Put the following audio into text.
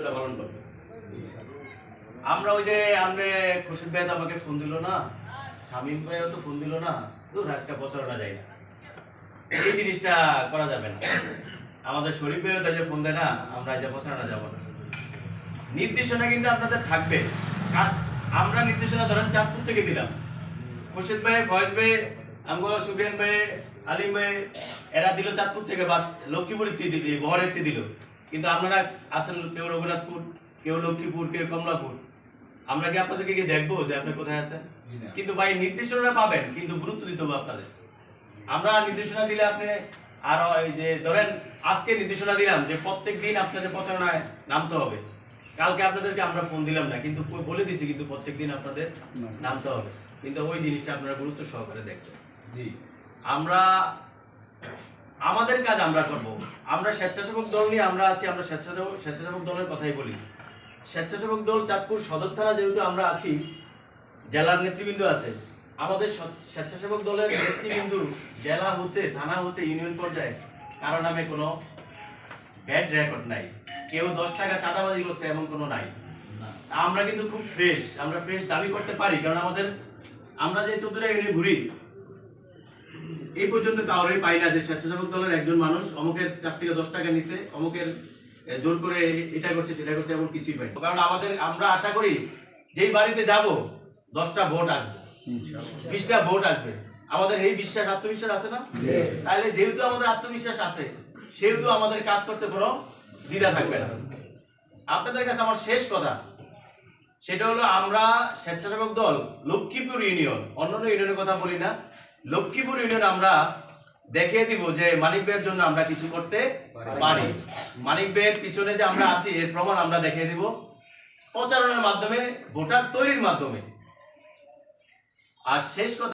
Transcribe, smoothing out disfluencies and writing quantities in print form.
ভূমিকা পালন করবে। আমরা ওই যে আমরা খুশিদ ভাই আমাকে ফোন দিল না, শামীম ভাইও তো ফোন দিল না, আজকে প্রচারণা যায় না, এই জিনিসটা করা যাবে না। আমাদের শরীফ ভাইও তাই যে ফোন দেয় না, আমরা এই যে প্রচারণা যাবো না। নির্দেশনা কিন্তু আপনাদের থাকবে। আমরা নির্দেশনা ধরেন চাঁদপুর থেকে দিলাম, খুশিদ ভাই, ফয়েজ ভাই, আমগো সুফিয়ান ভাই, আলিম ভাই এরা দিল চাঁদপুর থেকে, বাস লক্ষ্মীপুর বহরের দিল। কিন্তু আপনারা আছেন কেউ রঘুনাথপুর, কেউ লক্ষ্মীপুর, কেউ কমলাপুর। আমরা কি আপনাদেরকে কি দেখবো যে আপনি কোথায় আছেন? কিন্তু ভাই নির্দেশনা পাবেন, কিন্তু গুরুত্ব দিতে হবে আপনাদের। আমরা নির্দেশনা দিলে আপনি আর ওই যে ধরেন আজকে নির্দেশনা দিলাম যে প্রত্যেক দিন আপনাদের প্রচারণায় নামতে হবে, কালকে আপনাদেরকে আমরা ফোন দিলাম না, কিন্তু বলে দিছি কিন্তু প্রত্যেক দিন আপনাদের নামতে হবে। কিন্তু ওই জিনিসটা আপনারা গুরুত্ব সহকারে দেখবেন। জি, আমরা আমাদের কাজ আমরা করব। আমরা স্বেচ্ছাসেবক দল নিয়ে আমরা আছি, আমরা স্বেচ্ছাসেবক দলের কথাই বলি। স্বেচ্ছাসেবক দল চাঁদপুর সদর থানা যেহেতু আমরা আছি, জেলার নেতৃবৃন্দ আছে, আমাদের স্বেচ্ছাসেবক দলের নেতৃবৃন্দ জেলা হতে, থানা হতে, ইউনিয়ন পর্যায়ে কারো নামে কোনো ব্যাড রেকর্ড নাই, কেউ 10 টাকা চাঁদাবাজি করছে এমন কোনো নাই। আমরা কিন্তু খুব ফ্রেশ, আমরা ফ্রেশ দাবি করতে পারি, কারণ আমরা যে 14টা ইউনিয়ন ঘুরি এই পর্যন্ত কাউরেই পাই না যে স্বেচ্ছাসেবক দলের একজন মানুষ অমুকের কাছ থেকে 10 টাকা নিছে, অমুকের জোর করে এটা করছে সেটা করছে, এমন কিছুই পাই। কারণ আমরা আশা করি যেই বাড়িতে যাব 10টা ভোট আসবে, 20টা ভোট আসবে। আমাদের এই বিশ্বাস, আত্মবিশ্বাস আছে না? তাহলে যেহেতু আমাদের আত্মবিশ্বাস আছে, সেহেতু আমাদের কাজ করতে কোনো দ্বিধা থাকবে না। আপনাদের কাছে আমার শেষ কথা, সেটা হলো আমরা স্বেচ্ছাসেবক দল লক্ষ্মীপুর ইউনিয়ন, অন্যান্য ইউনিয়নের কথা বলি না, লক্ষ্মীপুর ইউনিয়ন আমরা দেখিয়ে দিব যে মানিক ভাইয়ের জন্য আমরা কিছু করতে পারি। মানিক ভাইয়ের পিছনে যে আমরা আছি এর প্রমাণ আমরা দেখিয়ে দিব প্রচারণার মাধ্যমে, ভোটার তৈরির মাধ্যমে। আর শেষ কথা